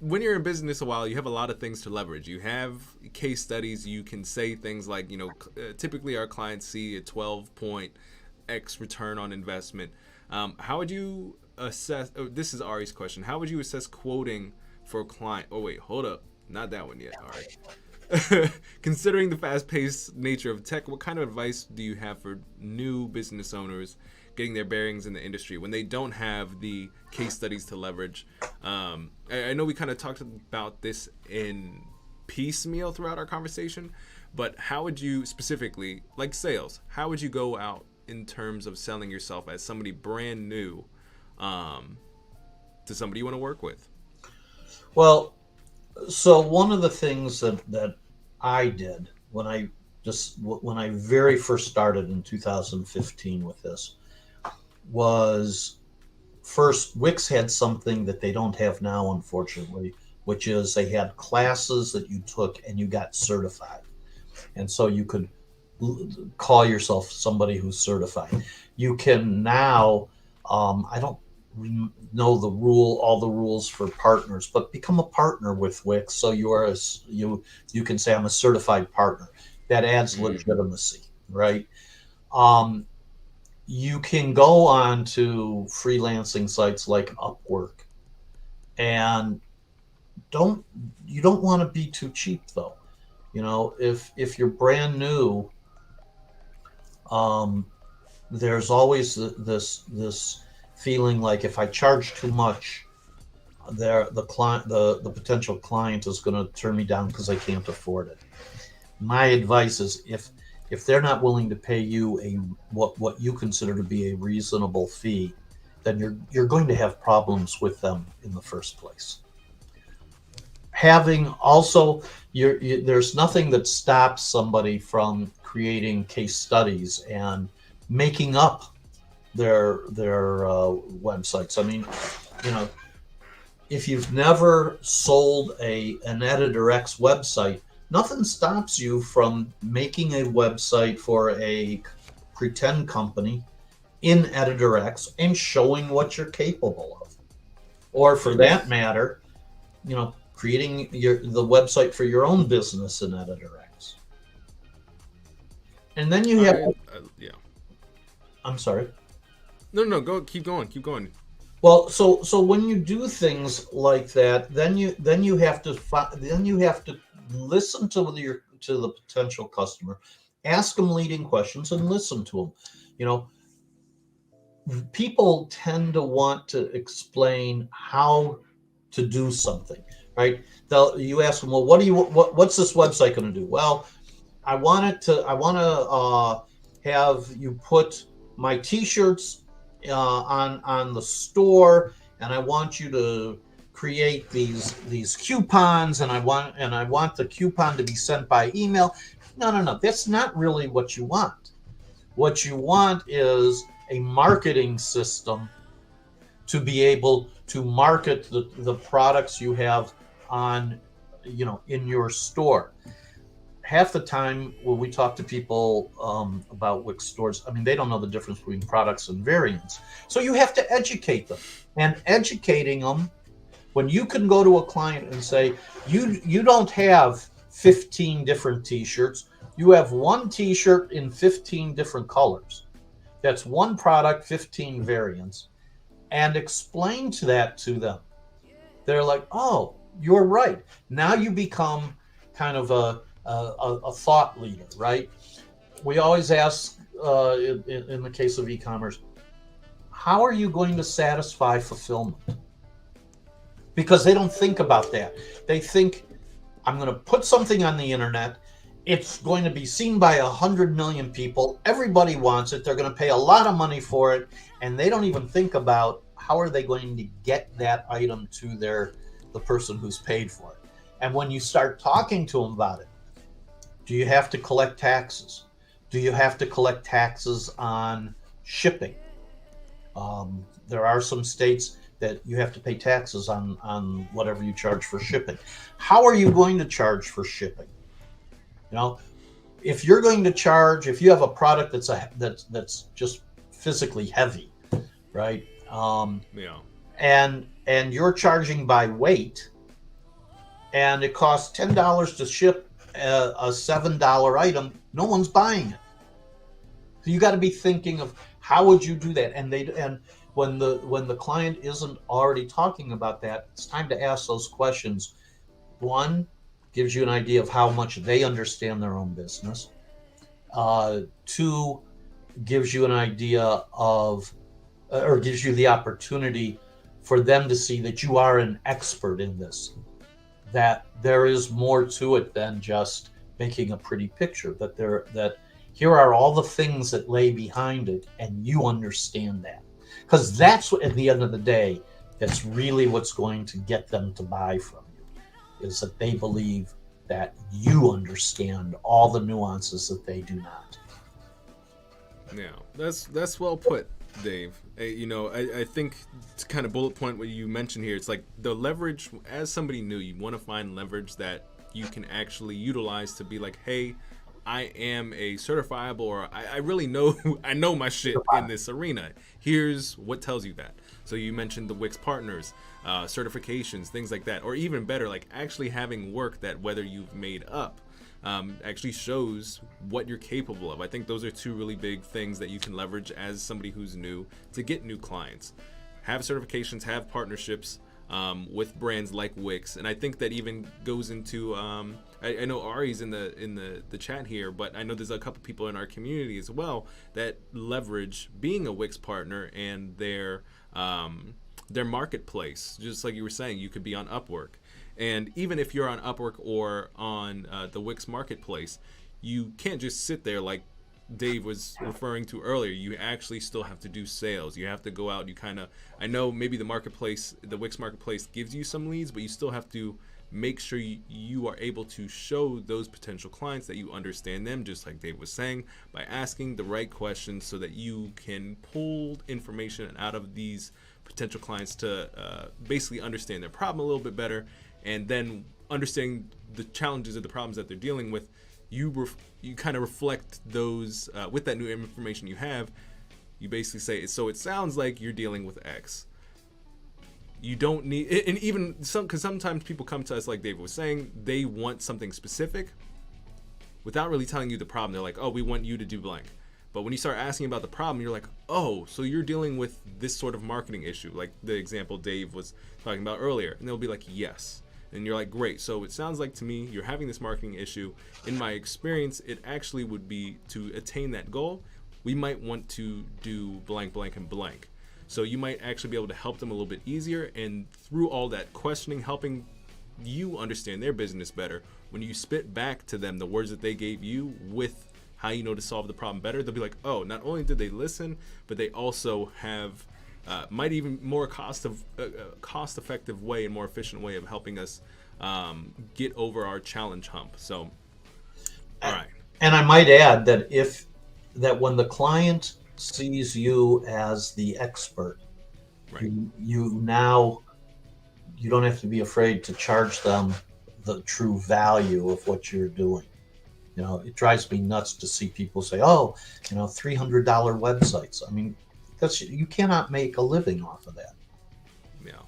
when you're in business a while, you have a lot of things to leverage. You have case studies. You can say things like, typically our clients see a 12-point X return on investment. How would you assess? Oh, this is Ari's question. How would you assess quoting for a client? Oh wait, hold up, not that one yet, Ari. Considering the fast-paced nature of tech, what kind of advice do you have for new business owners getting their bearings in the industry when they don't have the case studies to leverage? I know we kind of talked about this in piecemeal throughout our conversation, but how would you specifically, like sales, how would you go out in terms of selling yourself as somebody brand new to somebody you want to work with? Well, so one of the things that I did when I very first started in 2015 with this was first Wix had something that they don't have now, unfortunately, which is they had classes that you took and you got certified, and so you could call yourself somebody who's certified. You can now, I don't know all the rules for partners, but become a partner with Wix. So you can say I'm a certified partner. That adds Mm. legitimacy, right? Um, you can go on to freelancing sites like Upwork, and don't you don't want to be too cheap though. If you're brand new, um, there's always this feeling like if I charge too much, the potential client is going to turn me down because I can't afford it. My advice is if they're not willing to pay you a what you consider to be a reasonable fee, then you're going to have problems with them in the first place. Having also there's nothing that stops somebody from creating case studies and making up their websites. I mean, you know, if you've never sold an Editor X website, nothing stops you from making a website for a pretend company in Editor X and showing what you're capable of. Or for that Nice. matter, creating the website for your own business in Editor X. And then you All have, right. Yeah. I'm sorry. No, no, go. Keep going. Keep going. Well, so when you do things like that, then you have to then you have to listen to the potential customer, ask them leading questions, and listen to them. You know, people tend to want to explain how to do something, right? You ask them, well, what's this website going to do? Well, I want to have you put my T-shirts on the store, and I want you to create these coupons, and I want the coupon to be sent by email. No, no, no. That's not really what you want. What you want is a marketing system to be able to market the products you have on, in your store. Half the time when we talk to people about Wix stores, I mean, they don't know the difference between products and variants. So you have to educate them. And educating them, when you can go to a client and say, you don't have 15 different t-shirts, you have one t-shirt in 15 different colors. That's one product, 15 variants, and explain that to them. They're like, oh, you're right. Now you become kind of a thought leader, right? We always ask, in the case of e-commerce, how are you going to satisfy fulfillment? Because they don't think about that. They think, I'm going to put something on the internet. It's going to be seen by 100 million people. Everybody wants it. They're going to pay a lot of money for it. And they don't even think about how are they going to get that item to the person who's paid for it. And when you start talking to them about it, do you have to collect taxes? Do you have to collect taxes on shipping? There are some states that you have to pay taxes on whatever you charge for shipping. How are you going to charge for shipping? You know, if you're going to charge, if you have a product that's just physically heavy, right? Yeah. And you're charging by weight, and it costs $10 to ship a $7 item, no one's buying it. So you got to be thinking of how would you do that, and when the client isn't already talking about that, it's time to ask those questions. One, gives you an idea of how much they understand their own business. Two, gives you an idea of, or gives you the opportunity for them to see that you are an expert in this, that there is more to it than just making a pretty picture, that here are all the things that lay behind it, and you understand that. Because that's what, at the end of the day, that's really what's going to get them to buy from you, is that they believe that you understand all the nuances that they do not. Yeah, that's well put, Dave. I think to kind of bullet point what you mentioned here, it's like the leverage, as somebody new, you want to find leverage that you can actually utilize to be like, hey, I am a certifiable, or I really know, I know my shit in this arena. Here's what tells you that. So you mentioned the Wix partners, certifications, things like that, or even better, like actually having work that whether you've made up actually shows what you're capable of. I think those are two really big things that you can leverage as somebody who's new to get new clients. Have certifications, have partnerships with brands like Wix, and I think that even goes into I know Ari's in the chat here, but I know there's a couple people in our community as well that leverage being a Wix partner and their marketplace. Just like you were saying, you could be on Upwork. And even if you're on Upwork or on the Wix marketplace, you can't just sit there like Dave was referring to earlier. You actually still have to do sales. You have to go out. I know maybe the Wix marketplace gives you some leads, but you still have to make sure you are able to show those potential clients that you understand them, just like Dave was saying, by asking the right questions so that you can pull information out of these potential clients to basically understand their problem a little bit better. And then understanding the challenges or the problems that they're dealing with, you kind of reflect those with that new information you have. You basically say, so it sounds like you're dealing with X. You don't need, and even because sometimes people come to us, like David was saying, they want something specific without really telling you the problem. They're like, oh, we want you to do blank. But when you start asking about the problem, you're like, oh, so you're dealing with this sort of marketing issue, like the example Dave was talking about earlier. And they'll be like, yes. And you're like, great. So it sounds like to me you're having this marketing issue. In my experience, it actually would be to attain that goal, we might want to do blank, blank, and blank. So you might actually be able to help them a little bit easier. And through all that questioning, helping you understand their business better, when you spit back to them the words that they gave you with how you know to solve the problem better, they'll be like, oh, not only did they listen, but they also have might even more cost-effective way and more efficient way of helping us get over our challenge hump. So, all right. And I might add that when the client sees you as the expert, Right. you don't have to be afraid to charge them the true value of what you're doing. It drives me nuts to see people say, oh, $300 websites. I mean, you cannot make a living off of that. Yeah.